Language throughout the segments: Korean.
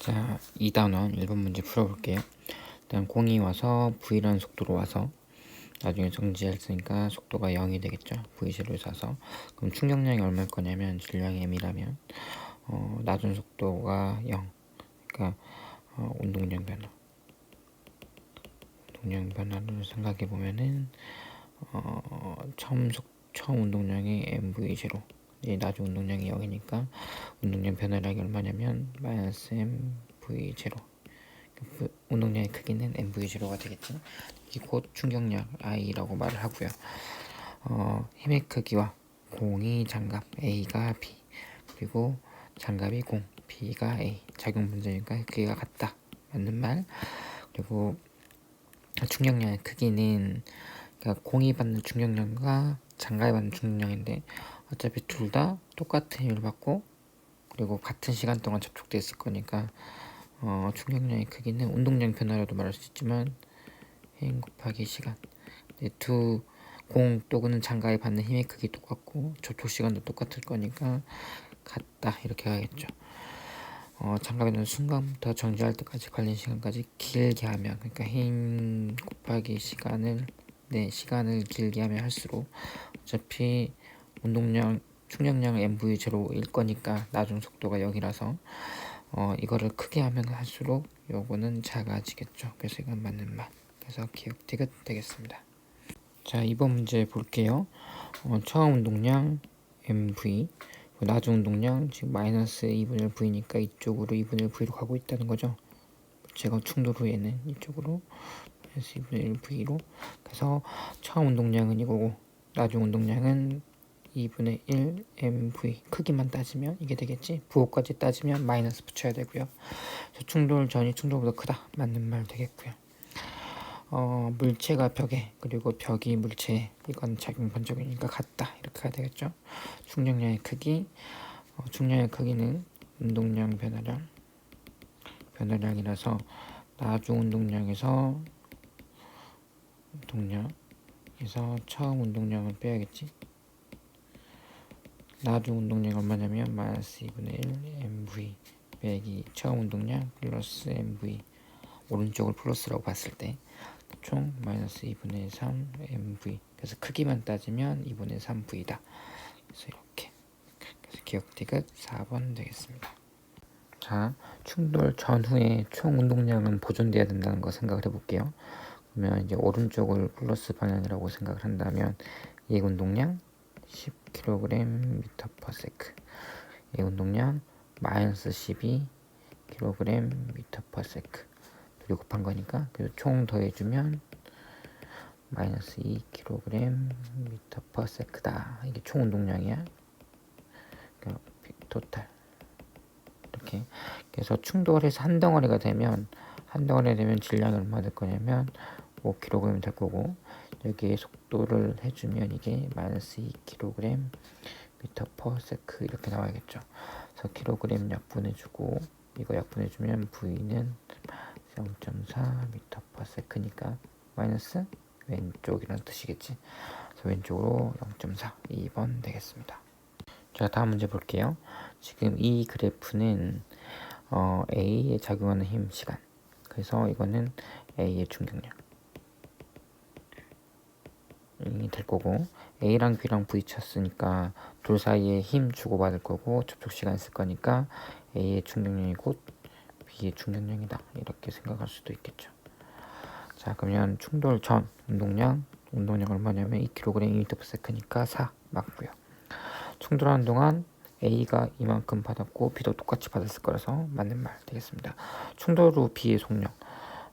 자, 2단원 1번 문제 풀어볼게요. 일단 공이 와서 V라는 속도로 와서 나중에 정지했으니까 속도가 0이 되겠죠. V0에서 와서. 그럼 충격량이 얼마일 거냐면 질량이 m이라면 나중 속도가 0. 그러니까 운동량 변화. 운동량 변화를 생각해 보면은 처음 운동량이 mv0. 나중 운동량이 0이니까 운동량 변화량이 얼마냐면 마이너스 mv0. 운동량의 크기는 mv0가 되겠죠. 이 곧 충격량 i라고 말을 하고요. 힘의 크기와 공이 장갑 a가 b 그리고 장갑이 공 b가 a 작용 분자니까 크기가 같다 맞는 말. 그리고 충격량의 크기는 그러니까 공이 받는 충격량과 장갑이 받는 충격량인데 어차피 둘 다 똑같은 힘을 받고 그리고 같은 시간 동안 접촉돼 있을 거니까 충격량의 크기는 운동량 변화라도 말할 수 있지만 힘 곱하기 시간. 두 공 또는 장갑이 받는 힘의 크기 똑같고 접촉 시간도 똑같을 거니까 같다 이렇게 가겠죠. 장갑에는 순간부터 정지할 때까지 걸린 시간까지 길게 하면 그러니까 힘 곱하기 시간을 길게 하면 할수록 어차피 운동량 충격량 mv0일 거니까 나중 속도가 0이라서 이거를 크게 하면 할수록 요거는 작아지겠죠. 그래서 이건 맞는 말. 그래서 기억 디귿 되겠습니다. 자, 이번 문제 볼게요. 처음 운동량 mv 나중 운동량 지금 마이너스 2분의 1 v니까 이쪽으로 2분의 1 v로 가고 있다는 거죠. 제가 충돌 후에는 이쪽으로 마이너스 2분의 1 v로 그래서 처음 운동량은 이거고 나중 운동량은 2분의 1 mv 크기만 따지면 이게 되겠지. 부호까지 따지면 마이너스 붙여야 되고요. 충돌 전이 충돌보다 크다 맞는 말 되겠고요. 물체가 벽에 그리고 벽이 물체에 이건 작용 반작용이니까 같다 이렇게 가야 되겠죠. 충격량의 크기 충격량의 크기는 운동량 변화량이라서 나중 운동량에서 처음 운동량을 빼야겠지. 나중 운동량 얼마냐면 마이너스 2분의 1 mv 빼기 처음 운동량 플러스 mv 오른쪽을 플러스라고 봤을 때 총 마이너스 2분의 3 mv 그래서 크기만 따지면 2분의 3v다. 그래서 이렇게 그래서 기억 디귿 4번 되겠습니다. 자, 충돌 전후에 총 운동량은 보존돼야 된다는 거 생각을 해볼게요. 그러면 이제 오른쪽을 플러스 방향이라고 생각을 한다면 이 운동량 10kg m/s 이 운동량 마이너스 12kg m/s 둘이 곱한 거니까 그래서 총 더해주면 마이너스 2kg m/s다. 이게 총 운동량이야. 그러니까 토탈 이렇게 그래서 충돌해서 한 덩어리가 되면 질량이 얼마 될 거냐면 5kg 될 거고 여기에 속도를 해주면 이게 마이너스 2kg m/s 이렇게 나와야겠죠. 그래서 kg 약분해주고 이거 약분해주면 V는 0.4 m/s니까 마이너스 왼쪽이라는 뜻이겠지. 그래서 왼쪽으로 0.4 2번 되겠습니다. 자, 다음 문제 볼게요. 지금 이 그래프는 A에 작용하는 힘 시간 그래서 이거는 A의 충격량이 될 거고 A랑 B랑 부딪혔으니까 둘 사이에 힘 주고받을 거고 접촉 시간 있을 거니까 A의 충격량이 곧 B의 충격량이다 이렇게 생각할 수도 있겠죠. 자, 그러면 충돌 전 운동량 얼마냐면 2kg m/s니까 4 맞고요. 충돌하는 동안 A가 이만큼 받았고 B도 똑같이 받았을 거라서 맞는 말 되겠습니다. 충돌 후 B의 속력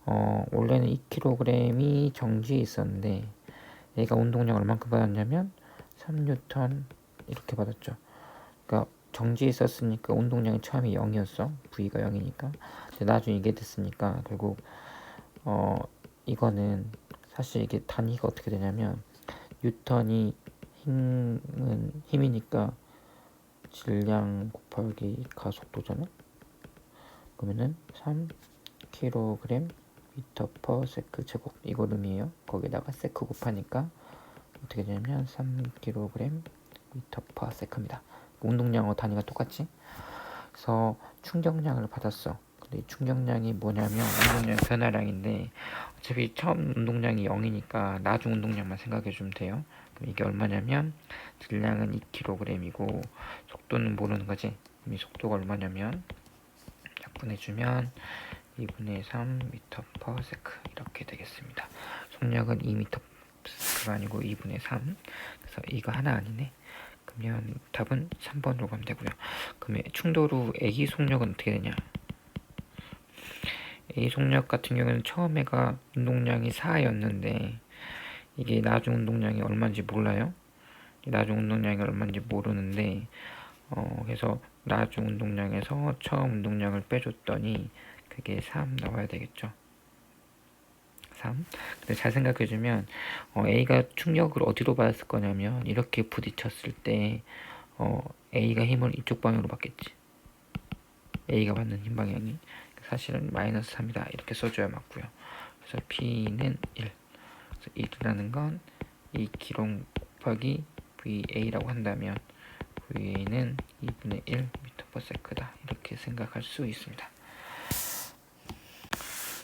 원래는 2kg이 정지에 있었는데 A가 운동량 얼만큼 받았냐면 3N 이렇게 받았죠. 그러니까 정지에 있었으니까 운동량이 처음에 0이었어. V가 0이니까. 근데 나중에 이게 됐으니까 결국 이거는 사실 이게 단위가 어떻게 되냐면 뉴턴이 힘이니까 질량 곱하기 가속도잖아. 그러면은 3kg m/s 제곱 이거 거기다가 세크 곱하니까 어떻게 되냐면 3kg m/s입니다. 운동량하고 단위가 똑같지? 그래서 충격량을 받았어. 근데 충격량이 뭐냐면 운동량 변화량인데 어차피 처음 운동량이 0이니까 나중 운동량만 생각해주면 돼요. 그럼 이게 얼마냐면 질량은 2kg이고 속도는 모르는 거지. 그럼 이 속도가 얼마냐면 약분해주면 2분의 3 m/s 이렇게 되겠습니다. 속력은 2m/s가 아니고 2분의 3. 그래서 이거 하나 아니네. 그러면 답은 3번으로 가면 되고요. 그러면 충돌 후 A 속력은 어떻게 되냐? A 속력 같은 경우는 처음에가 운동량이 4였는데 이게 나중 운동량이 얼마인지 몰라요. 나중 운동량이 얼마인지 모르는데 그래서 나중 운동량에서 처음 운동량을 빼줬더니 그게 3 나와야 되겠죠. 3. 근데 잘 생각해주면 A가 충격을 어디로 받았을 거냐면 이렇게 부딪혔을 때 A가 힘을 이쪽 방향으로 받겠지. A가 받는 힘 방향이 사실은 마이너스 3이다 이렇게 써줘야 맞고요. 그래서 P는 1. 그래서 1이라는 건 2kg 곱하기 VA라고 한다면 VA는 2분의 1 m/s다 이렇게 생각할 수 있습니다.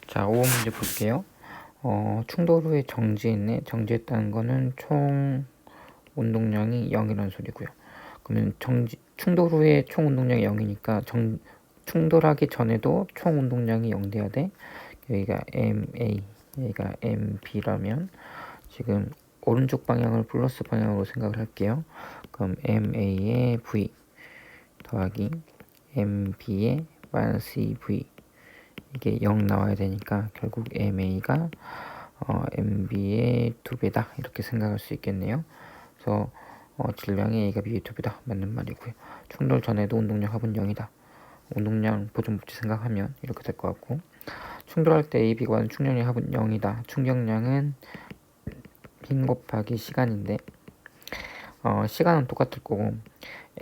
자, 5번 문제 볼게요. 충돌 후에 정지했네. 정지했다는 거는 총 운동량이 0이라는 소리고요. 그러면 충돌 후에 총 운동량이 0이니까 충돌하기 전에도 총 운동량이 0 돼야 돼. 여기가 MA, 여기가 MB라면 지금 오른쪽 방향을 플러스 방향으로 생각을 할게요. 그럼 MA의 V 더하기 MB의 마이너스 2V 이게 0 나와야 되니까 결국 MA가 MB의 2배다 이렇게 생각할 수 있겠네요. 그래서 질량이 A가 B의 2배다 맞는 말이고요. 충돌 전에도 운동량 합은 0이다. 운동량 보존법칙 생각하면 이렇게 될 것 같고 충돌할 때 A, B가 받는 충격량 합은 0이다. 충격량은 힘 곱하기 시간인데 시간은 똑같을 거고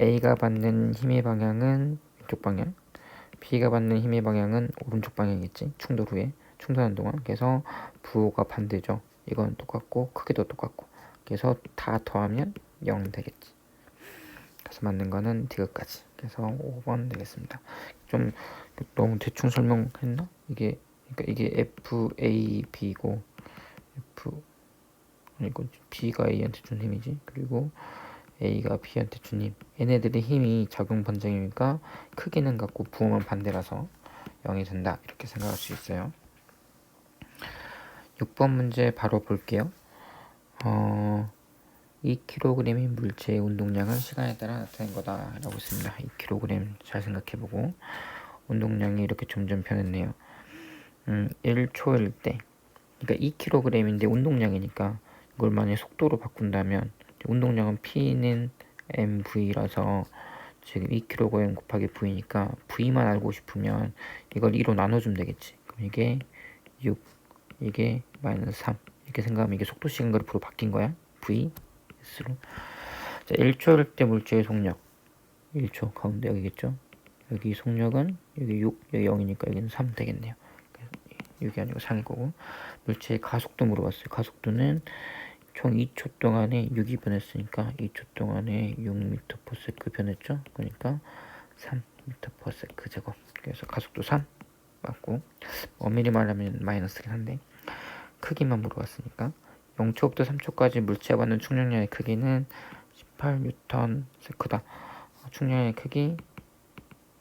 A가 받는 힘의 방향은 왼쪽 방향 B가 받는 힘의 방향은 오른쪽 방향이겠지. 충돌 후에 충돌하는 동안 그래서 부호가 반대죠. 이건 똑같고 크기도 똑같고 그래서 다 더하면 0 되겠지. 그래서 맞는 거는 디귿까지. 그래서 5번 되겠습니다. 좀 너무 대충 설명했나? 이게 그러니까 이게 FAB고 이거 B가 A한테 준 힘이지. 그리고 A가 B한테 준 힘. 얘네들의 힘이 작용 반작용이니까 크기는 같고 부호만 반대라서 0이 된다. 이렇게 생각할 수 있어요. 6번 문제 바로 볼게요. 2kg의 물체의 운동량은 시간에 따라 나타낸 거다라고 했습니다. 2kg 잘 생각해보고 운동량이 이렇게 점점 변했네요. 1초일 때 그러니까 2kg인데 운동량이니까 이걸 만약에 속도로 바꾼다면 운동량은 P는 mv라서 지금 2kg 곱하기 v니까 v만 알고 싶으면 이걸 2로 나눠주면 되겠지. 그럼 이게 6 이게 마이너스 3 이렇게 생각하면 이게 속도 시간 그래프로 바뀐 거야. v s로. 자, 1초일 때 물체의 속력 1초 가운데 여기겠죠. 여기 속력은 여기 6 여기 0이니까 여기는 3 되겠네요. 6이 아니고 3일 거고 물체의 가속도 물어봤어요. 가속도는 총 2초 동안에 6이 변했으니까 2초 동안에 6m/s 변했죠. 그러니까 3m/s 제곱. 그래서 가속도 3 맞고 엄밀히 말하면 마이너스긴 한데 크기만 물어봤으니까 0초부터 3초까지 물체가 받는 충격량의 크기는 18N/s다. 충격량의 크기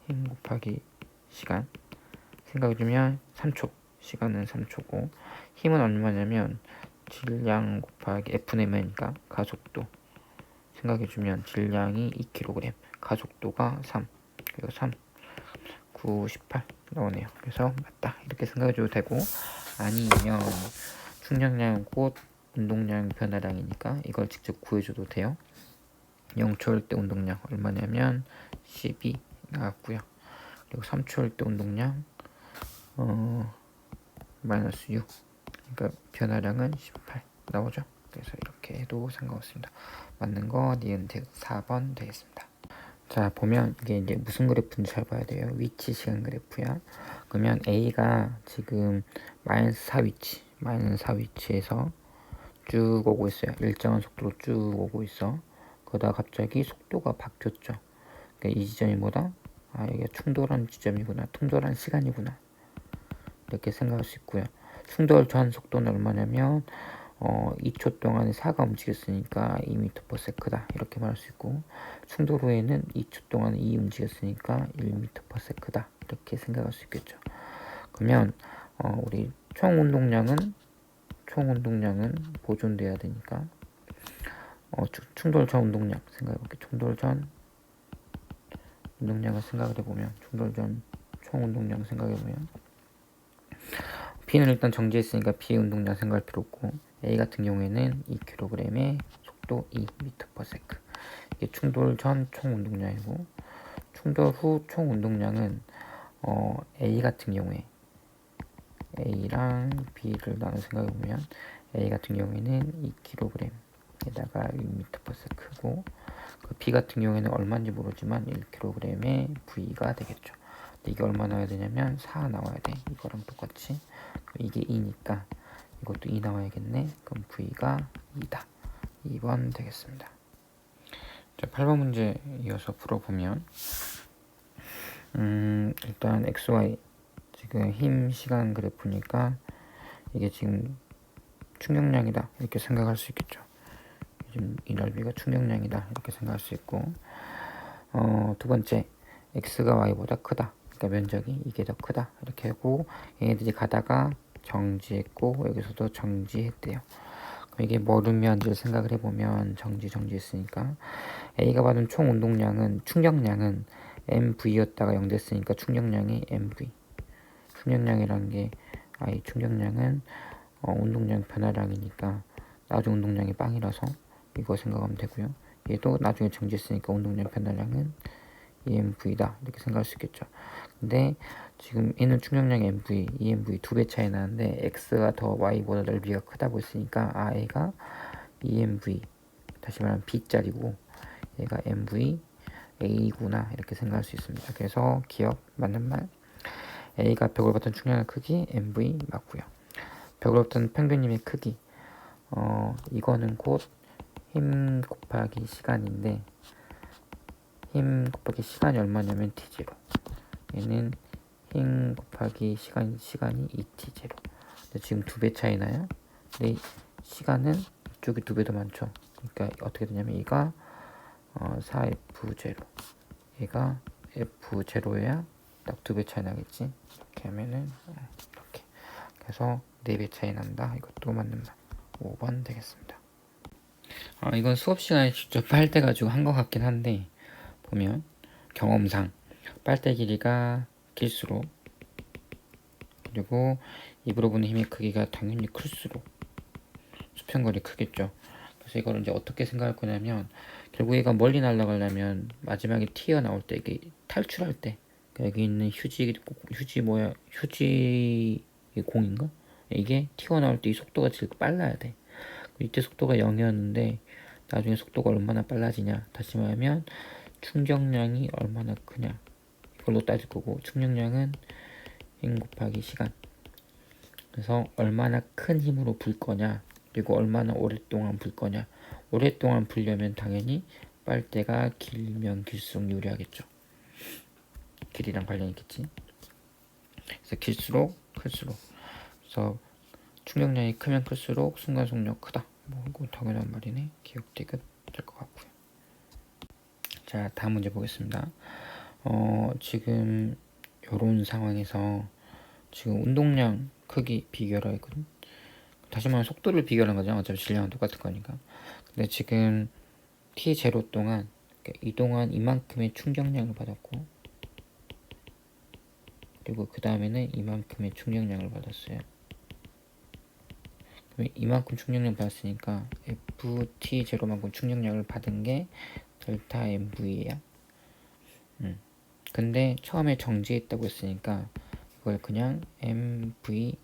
힘 곱하기 시간 생각해주면 3초 시간은 3초고 힘은 얼마냐면 질량 곱하기 F내면이니까 가속도 생각해주면 질량이 2kg 가속도가 3 그리고 3 9, 18 나오네요. 그래서 맞다 이렇게 생각해줘도 되고 아니면 충격량은 곧 운동량 변화량이니까 이걸 직접 구해줘도 돼요. 0초일 때 운동량 얼마냐면 12 나왔고요. 그리고 3초일 때 운동량 마이너스 6 그러니까 변화량은 18 나오죠. 그래서 이렇게 해도 상관없습니다. 맞는 거 니은 4번 되겠습니다. 자 보면 이게 이제 무슨 그래프인지 잘 봐야 돼요. 위치 시간 그래프야. 그러면 A가 지금 마이너스 4위치에서 쭉 오고 있어요. 일정한 속도로 쭉 오고 있어. 그러다 갑자기 속도가 바뀌었죠. 그러니까 이 지점이 뭐다? 여기가 충돌한 지점이구나, 충돌한 시간이구나, 이렇게 생각할 수 있고요. 충돌 전 속도는 얼마냐면 2초 동안에 4가 움직였으니까 2m/s다 이렇게 말할 수 있고, 충돌 후에는 2초 동안에 2 움직였으니까 1m/s다 이렇게 생각할 수 있겠죠. 그러면 우리 총 운동량은 보존돼야 되니까 충돌 전 운동량 생각해볼게. 충돌 전 운동량을 생각을 해보면, 충돌 전 총 운동량 생각해보면, B는 일단 정지했으니까 B의 운동량 생각할 필요 없고, A 같은 경우에는 2kg의 속도 2m/s. 이게 충돌 전 총 운동량이고, 충돌 후 총 운동량은 A 같은 경우에 A랑 B를 나눠 생각해보면, A 같은 경우에는 2kg에다가 1m/s고, 그 B 같은 경우에는 얼마인지 모르지만 1kg의 V가 되겠죠. 근데 이게 얼마 나와야 되냐면 4 나와야 돼. 이거랑 똑같이. 이게 2니까 이것도 2 나와야겠네. 그럼 V가 2다. 2번 되겠습니다. 자, 8번 문제 이어서 풀어보면, 일단 XY 지금 힘 시간 그래프니까 이게 지금 충격량이다 이렇게 생각할 수 있겠죠. 지금 이 넓이가 충격량이다 이렇게 생각할 수 있고, 두 번째 x가 y보다 크다, 그러니까 면적이 이게 더 크다 이렇게 하고, 얘네들이 가다가 정지했고 여기서도 정지했대요. 그럼 이게 뭘 의미하는지 생각을 해보면, 정지했으니까 A가 받은 총 운동량은, 충격량은 MV였다가 0 됐으니까 충격량이 MV. 충격량이라는 게 이 충격량은 운동량 변화량이니까 나중 운동량이 빵이라서 이거 생각하면 되고요. 얘도 나중에 정지했으니까 운동량 변화량은 EMV다 이렇게 생각할 수 있겠죠. 근데 지금 얘는 충격량 MV, EMV 2배 차이 나는데 X가 더 Y보다 넓이가 크다고 했으니까 얘가 EMV, 다시 말하면 B짜리고 얘가 MV A구나 이렇게 생각할 수 있습니다. 그래서 기억 맞는 말, A가 벽을 받던 충격의 크기 MV 맞고요. 벽을 받던 평균님의 크기, 이거는 곧 힘 곱하기 시간인데, 힘 곱하기 시간이 얼마냐면 t0. 얘는 힘 곱하기 시간이 2t0. 근데 지금 2배 차이 나요. 근데 시간은 이쪽이 2배 더 많죠. 그러니까 어떻게 되냐면 얘가 4f0, 얘가 f0여야 딱 2배 차이 나겠지. 이렇게 하면은 이렇게. 그래서 4배 차이 난다. 이것도 맞는 말. 5번 되겠습니다. 이건 수업 시간에 직접 빨대 가지고 한 것 같긴 한데, 보면 경험상 빨대 길이가 길수록, 그리고 입으로 부는 힘의 크기가 당연히 클수록 수평거리 크겠죠. 그래서 이걸 이제 어떻게 생각할 거냐면, 결국 얘가 멀리 날아가려면 마지막에 튀어나올 때, 이게 탈출할 때, 여기 있는 휴지 공인가? 이게 튀어나올 때 이 속도가 제일 빨라야 돼. 이때 속도가 0이었는데 나중에 속도가 얼마나 빨라지냐, 다시 말하면 충격량이 얼마나 크냐 이걸로 따질 거고, 충격량은 힘 곱하기 시간. 그래서 얼마나 큰 힘으로 불 거냐, 그리고 얼마나 오랫동안 불 거냐. 오랫동안 불려면 당연히 빨대가 길면 길수록 유리하겠죠. 길이랑 관련이 있겠지. 그래서 길수록 클수록, 그래서 충격량이 크면 클수록 순간속력 크다. 이거 당연한 말이네. 기억 디귿 될 것 같고요. 자, 다음 문제 보겠습니다. 지금 요런 상황에서 지금 운동량 크기 비교를 했거든. 다시 말하면 속도를 비교하는 거죠. 어차피 질량은 똑같은 거니까. 근데 지금 t0 동안, 그러니까 이 동안 이만큼의 충격량을 받았고, 그리고 그 다음에는 이만큼의 충격량을 받았어요. 그럼 이만큼 충격량 받았으니까 ft0만큼 충격량을 받은 게 델타 mv야. 근데 처음에 정지했다고 했으니까 이걸 그냥 mv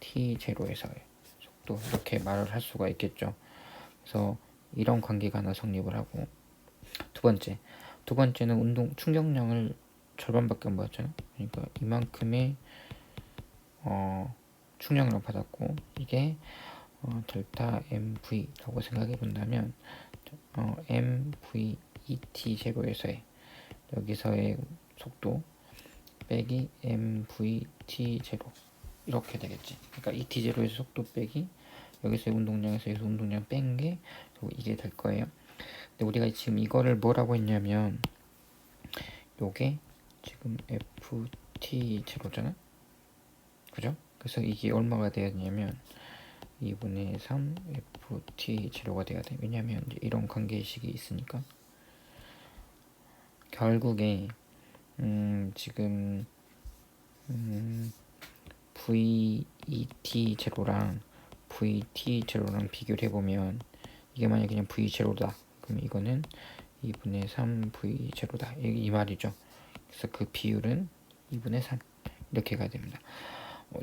t0에서의 속도 이렇게 말을 할 수가 있겠죠. 그래서 이런 관계가 하나 성립을 하고, 두 번째는 운동 충격량을 절반밖에 안 받았잖아요. 그러니까 이만큼의 충격량을 받았고, 이게 델타 mv라고 생각해 본다면, mv et 제로에서의 여기서의 속도 빼기 mv t0 이렇게 되겠지. 그러니까 이 t0에서 속도 빼기 여기서 운동량에서 여기서 운동량 뺀 게 이게 될 거예요. 근데 우리가 지금 이거를 뭐라고 했냐면 요게 지금 ft0잖아. 그죠? 그래서 이게 얼마가 되었냐면 2분의 3 ft0가 돼야 돼. 왜냐면 이제 이런 관계식이 있으니까. 결국에 지금 VET0랑 VT0랑 비교를 해보면 이게 만약에 그냥 V0다. 그럼 이거는 2분의 3 V0다. 이 말이죠. 그래서 그 비율은 2분의 3 이렇게 가야 됩니다.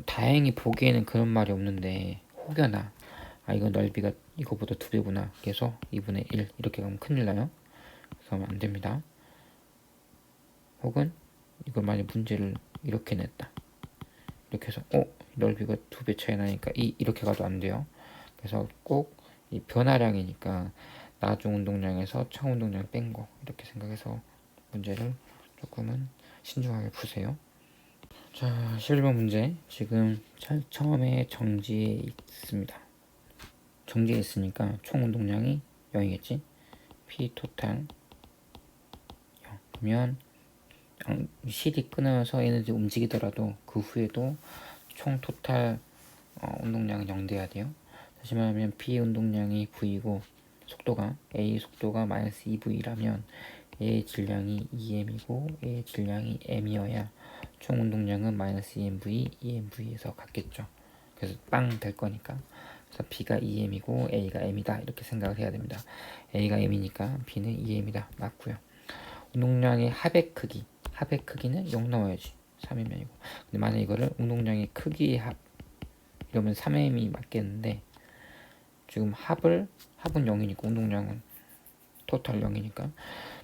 다행히 보기에는 그런 말이 없는데 혹여나 이거 넓이가 이거보다 2배구나. 그래서 2분의 1 이렇게 가면 큰일 나요. 그래서 하면 안 됩니다. 혹은 이걸 만약 문제를 이렇게 냈다. 이렇게 해서 넓이가 2배 차이 나니까 이렇게 가도 안 돼요. 그래서 꼭 이 변화량이니까 나중 운동량에서 차 운동량 뺀 거 이렇게 생각해서 문제를 조금은 신중하게 푸세요. 자, 11번 문제. 지금 처음에 정지에 있습니다. 정지에 있으니까 총 운동량이 0이겠지? P 토탈 0. 그러면 실이 끊어서 에너지 움직이더라도 그 후에도 총 토탈 운동량은 0 돼야 돼요. 다시 말하면 B 운동량이 V이고 속도가 A 속도가 마이너스 2V라면 A의 질량이 2M이고 A의 질량이 M이어야 총 운동량은 마이너스 2MV, 2MV에서 같겠죠. 그래서 빵 될 거니까. 그래서 B가 2M이고 A가 M이다 이렇게 생각을 해야 됩니다. A가 M이니까 B는 2M이다 맞고요. 운동량의 합의 크기는 0 넣어야지. 3M이고. 근데 만약 이거를 운동량의 크기의 합 이러면 3M이 맞겠는데 지금 합은 0이니까 운동량은 토탈 0이니까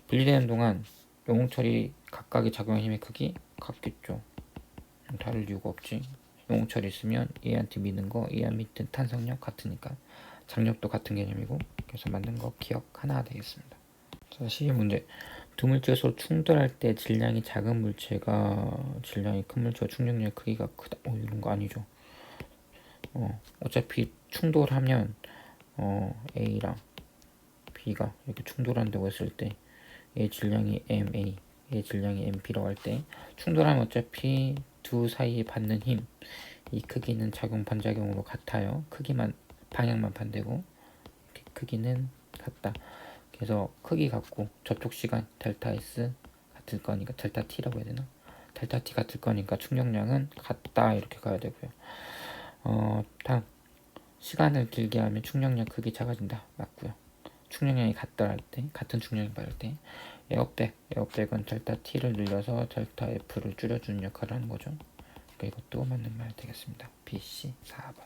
분리되는 동안 영웅철이 각각의 작용한 힘의 크기 같겠죠. 다를 이유가 없지. 영웅철이 있으면 얘한테 미는 거 얘한테 밑에 탄성력 같으니까 장력도 같은 개념이고 그래서 만든 거 기억 하나 되겠습니다. 자, 12문제. 두 물체가 서로 충돌할 때 질량이 작은 물체가 질량이 큰 물체와 충격력의 크기가 크다. 이런 거 아니죠. 어차피 충돌하면 A랑 B가 이렇게 충돌한다고 했을 때 A 질량이 MA, A 질량이 MP라고 할 때 충돌하면 어차피 두 사이에 받는 힘, 이 크기는 작용 반작용으로 같아요. 크기만 방향만 반대고 크기는 같다. 그래서 크기 같고 접촉 시간 델타 S 같을 거니까 델타 T라고 해야 되나? 델타 T 같을 거니까 충격량은 같다 이렇게 가야 되고요. 다음 시간을 길게 하면 충격량 크기 작아진다 맞고요. 충격량이 같다 할 때 같은 충격을 받을 때 에어백은 델타 T를 늘려서 델타 F를 줄여주는 역할을 하는 거죠. 그러니까 이것도 맞는 말 되겠습니다. B, C 4번.